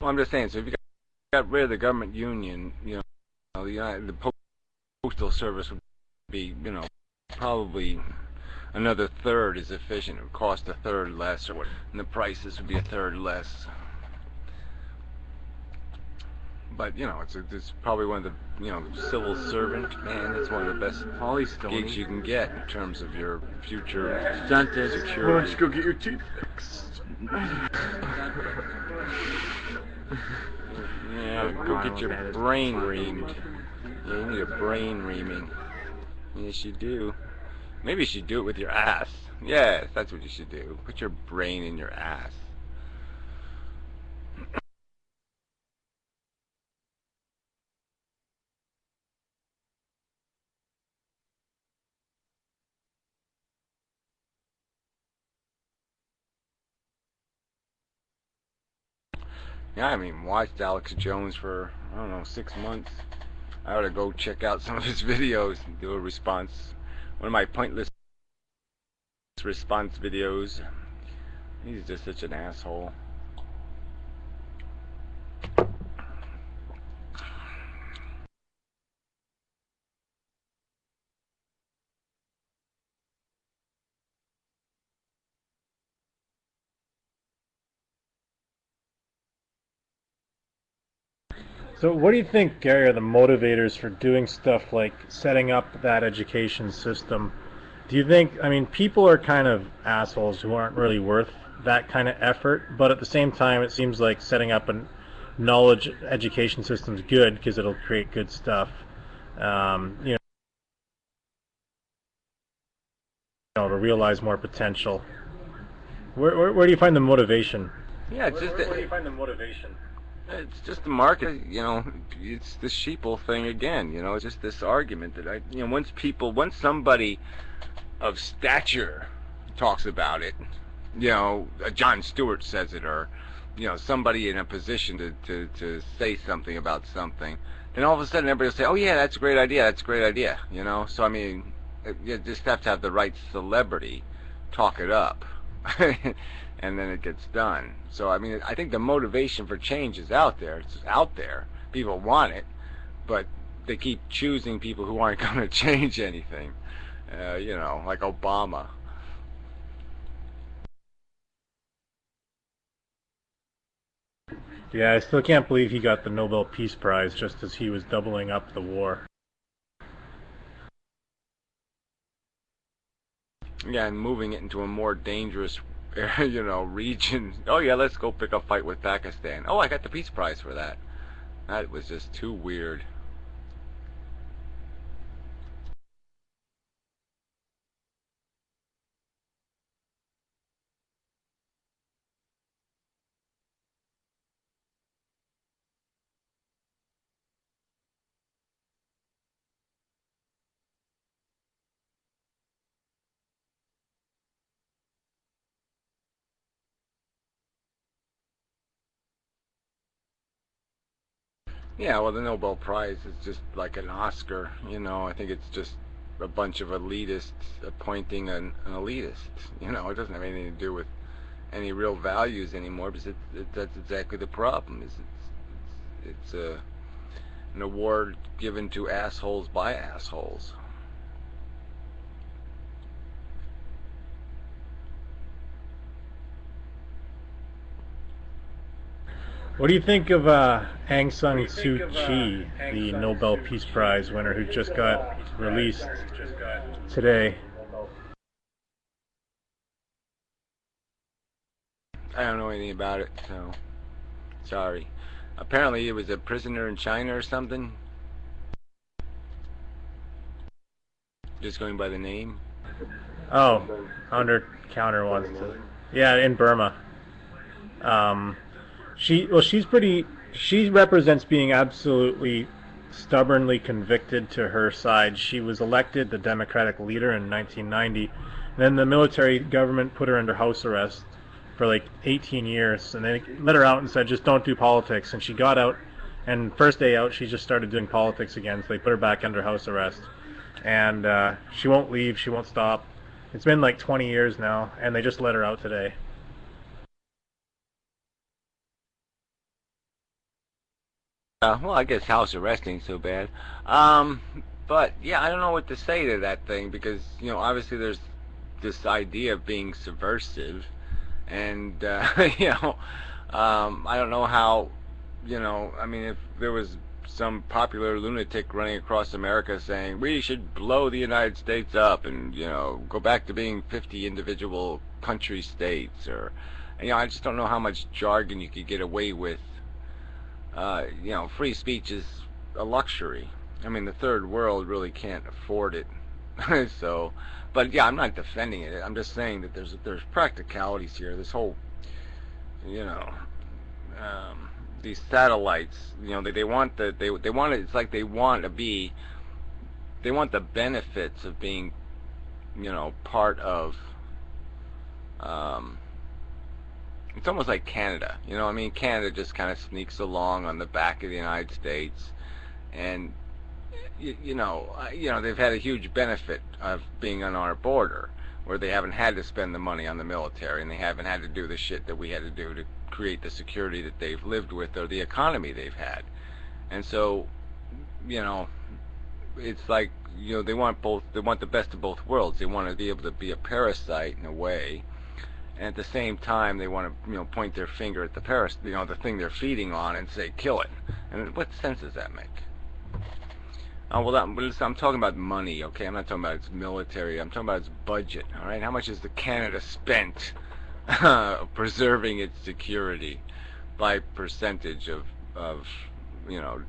Well, I'm just saying. So if you got rid of the government union, the postal service would be, probably another third as efficient. It would cost a third less, or what? And the prices would be a third less. But it's probably one of the civil servant, man. It's one of the best gigs you can get in terms of your future dentist. security. Why don't you go get your teeth fixed? Yeah, go get your brain reamed. Yeah, you need a brain reaming. Yes, you do. Maybe you should do it with your ass. Yes, that's what you should do. Put your brain in your ass. Yeah, I mean, watched Alex Jones for, I don't know, 6 months. I ought to go check out some of his videos and do a response. One of my pointless response videos. He's just such an asshole. So what do you think, Gary, are the motivators for doing stuff like setting up that education system? Do you think, I mean, people are kind of assholes who aren't really worth that kind of effort, but at the same time it seems like setting up a knowledge education system is good because it'll create good stuff. You know, to realize more potential. Where do you find the motivation? Yeah, it's just where do you find the motivation? It's just the market, it's the sheeple thing again, it's just this argument that once somebody of stature talks about it, Jon Stewart says it, or, somebody in a position to say something about something, then all of a sudden everybody will say, oh yeah, that's a great idea, so I mean, you just have to have the right celebrity talk it up. And then it gets done. So I mean, I think the motivation for change is out there. It's out there. People want it, but they keep choosing people who aren't going to change anything. Like Obama. Yeah, I still can't believe he got the Nobel Peace Prize just as he was doubling up the war. Yeah, and moving it into a more dangerous region. Oh yeah, let's go pick a fight with Pakistan. Oh, I got the Peace Prize for that. That was just too weird. Yeah, well, the Nobel Prize is just like an Oscar, I think it's just a bunch of elitists appointing an elitist. It doesn't have anything to do with any real values anymore, because that's exactly the problem. It's an award given to assholes by assholes. What do you think of Aung San Suu Kyi, the Nobel Peace Prize winner who just got released today? I don't know anything about it, so sorry. Apparently, it was a prisoner in China or something. Just going by the name. Oh, under counter wants to. Yeah, in Burma. She represents being absolutely stubbornly convicted to her side. She was elected the Democratic leader in 1990. Then the military government put her under house arrest for like 18 years, and they let her out and said, just don't do politics. And she got out, and first day out, she just started doing politics again, so they put her back under house arrest. And she won't leave, she won't stop. It's been like 20 years now, and they just let her out today. well, I guess house arrest ain't so bad. Um, but yeah, I don't know what to say to that thing because obviously there's this idea of being subversive, and I don't know how, I mean, if there was some popular lunatic running across America saying we should blow the United States up and go back to being 50 individual country states, or I just don't know how much jargon you could get away with. Free speech is a luxury. I mean, the third world really can't afford it. So, but yeah, I'm not defending it. I'm just saying that there's practicalities here. This whole, you know, these satellites, they want they want it. It's like they want the benefits of being, part of. Um, it's almost like Canada. I mean, Canada just kind of sneaks along on the back of the United States, and they've had a huge benefit of being on our border, where they haven't had to spend the money on the military, and they haven't had to do the shit that we had to do to create the security that they've lived with, or the economy they've had. And so, you know, it's like, they want both. They want the best of both worlds. They want to be able to be a parasite in a way, and at the same time, they want to, point their finger at the the thing they're feeding on, and say, kill it. And what sense does that make? Oh, well, I'm talking about money, okay? I'm not talking about its military. I'm talking about its budget, all right? How much has the Canada spent preserving its security by percentage of you know,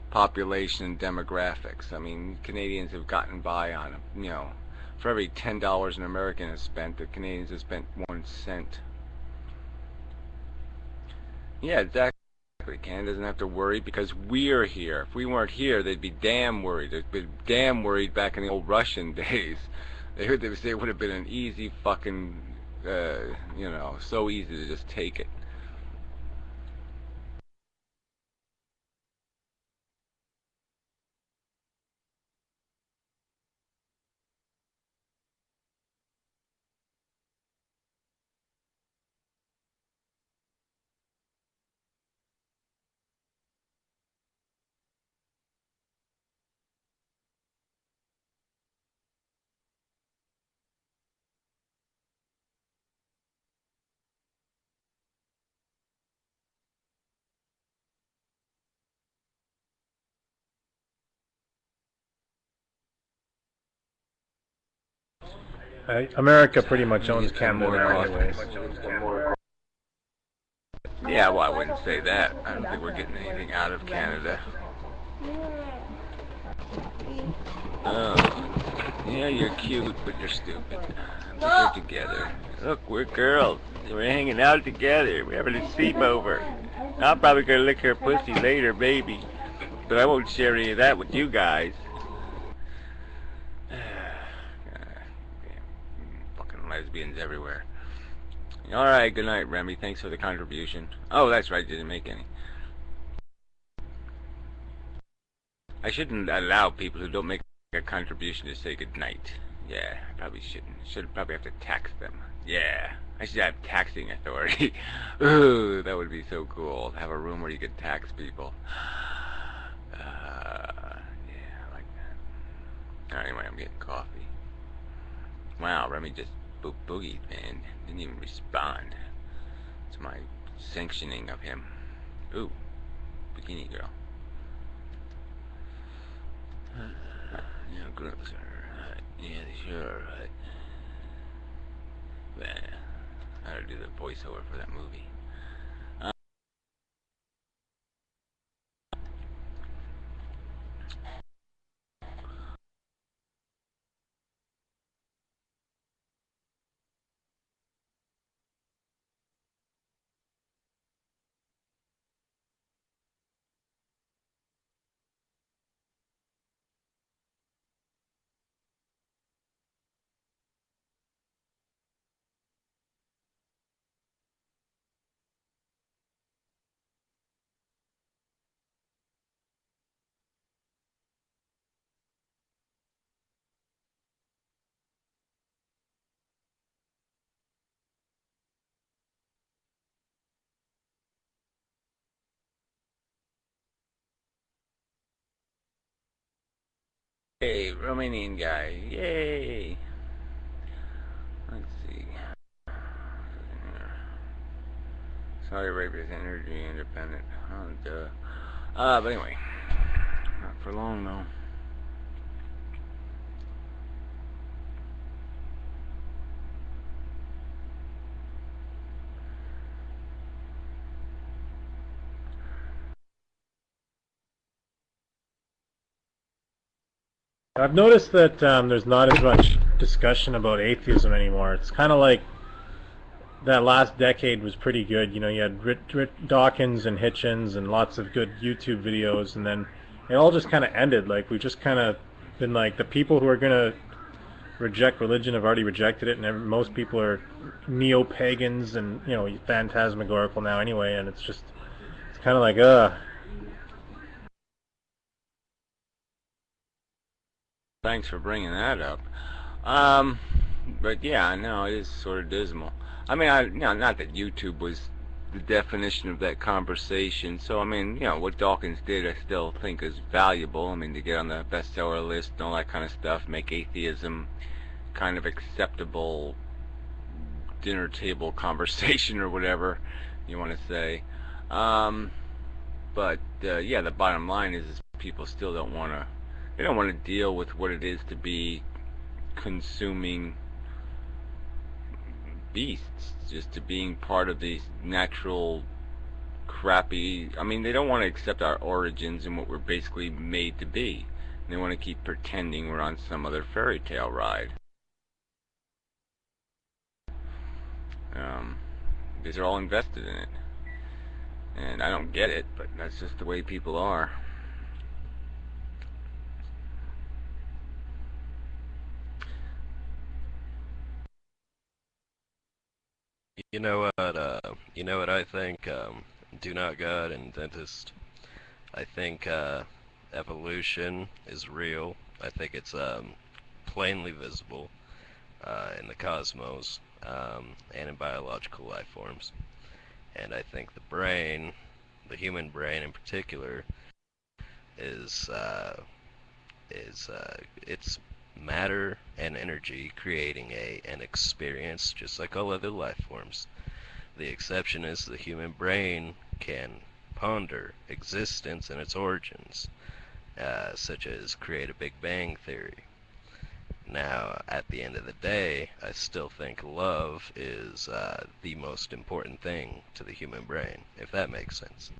population and demographics? I mean, Canadians have gotten by on, for every $10 an American has spent, the Canadians have spent 1 cent. Yeah, exactly. Canada doesn't have to worry because we're here. If we weren't here, they'd be damn worried. They'd be damn worried back in the old Russian days. They would say it would have been an easy fucking, so easy to just take it. America pretty much You owns get some Canada more now, coffee. anyways. Yeah, well, I wouldn't say that. I don't think we're getting anything out of Canada. Oh, yeah, you're cute, but you're stupid. But you're together. Look, we're girls. We're hanging out together. We're having a sleepover. I'm probably gonna lick her pussy later, baby. But I won't share any of that with you guys. Fucking lesbians everywhere. Alright, good night, Remy. Thanks for the contribution. Oh, that's right, didn't make any. I shouldn't allow people who don't make a contribution to say good night. Yeah, I probably shouldn't. Should probably have to tax them. Yeah, I should have taxing authority. Ooh, that would be so cool. Have a room where you could tax people. Yeah, I like that. Anyway, I'm getting coffee. Wow, Remy just boogied, man. Didn't even respond to my sanctioning of him. Ooh, bikini girl. Girls are hot. Yeah, they sure are hot. Man, I ought to do the voiceover for that movie. Hey, Romanian guy. Yay. Let's see. Saudi Arabia's energy independent. Oh, duh. But anyway. Not for long, though. I've noticed that there's not as much discussion about atheism anymore. It's kind of like that last decade was pretty good. You know, you had Rick Dawkins and Hitchens and lots of good YouTube videos, and then it all just kind of ended. Like, we've just kind of been like, the people who are going to reject religion have already rejected it, and most people are neo-pagans and, you know, phantasmagorical now anyway, and it's kind of like, Thanks for bringing that up. But yeah, no, it is sort of dismal. I mean, not that YouTube was the definition of that conversation. So, I mean, what Dawkins did, I still think is valuable. I mean, to get on the bestseller list and all that kind of stuff, make atheism kind of acceptable dinner table conversation or whatever you want to say. But yeah, the bottom line is people still don't want to. They don't want to deal with what it is to be consuming beasts, just to being part of these natural crappy. I mean, they don't want to accept our origins and what we're basically made to be. They want to keep pretending we're on some other fairy tale ride. Because they're all invested in it. And I don't get it, but that's just the way people are. You know what I think? Do not God and dentist. I think evolution is real. I think it's plainly visible in the cosmos and in biological life forms. And I think the brain, the human brain in particular, is it's matter and energy creating an experience just like all other life forms. The exception is the human brain can ponder existence and its origins, such as create a Big Bang theory. Now, at the end of the day, I still think love is the most important thing to the human brain, if that makes sense.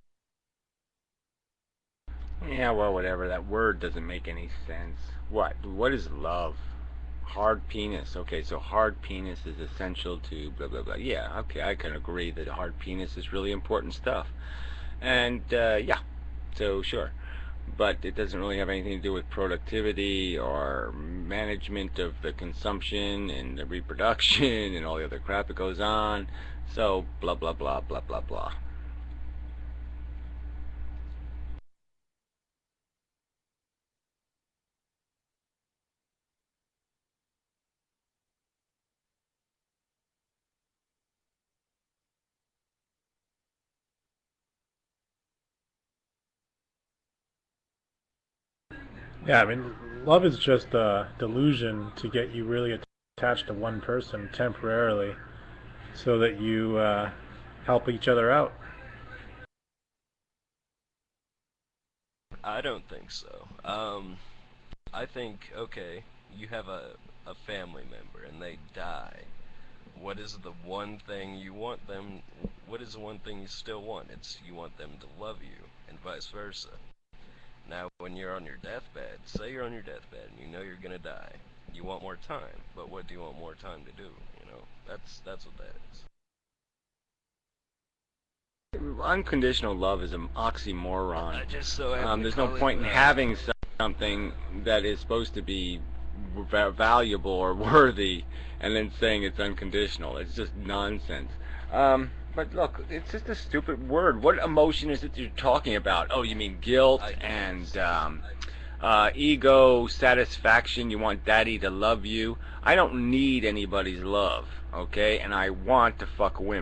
Yeah, well, whatever. That word doesn't make any sense. What is love? Hard penis. Okay, so hard penis is essential to blah blah blah. Yeah, okay, I can agree that hard penis is really important stuff. And yeah, so sure. But it doesn't really have anything to do with productivity or management of the consumption and the reproduction and all the other crap that goes on. So blah blah blah blah blah blah. yeah, I mean, love is just a delusion to get you really attached to one person temporarily so that you help each other out. I don't think so. I think, okay, you have a family member and they die. What is the one thing you want them, what is the one thing you still want? It's you want them to love you, and vice versa. Now, when you're on your deathbed, say you're on your deathbed and you know you're gonna die, you want more time, but what do you want more time to do? You know, that's what that is. Unconditional love is an oxymoron. I just so happen to There's no call point it in having something that is supposed to be valuable or worthy and then saying it's unconditional. It's just nonsense. But look, it's just a stupid word. What emotion is it you're talking about? Oh, you mean guilt and ego satisfaction? You want daddy to love you? I don't need anybody's love, okay? And I want to fuck women.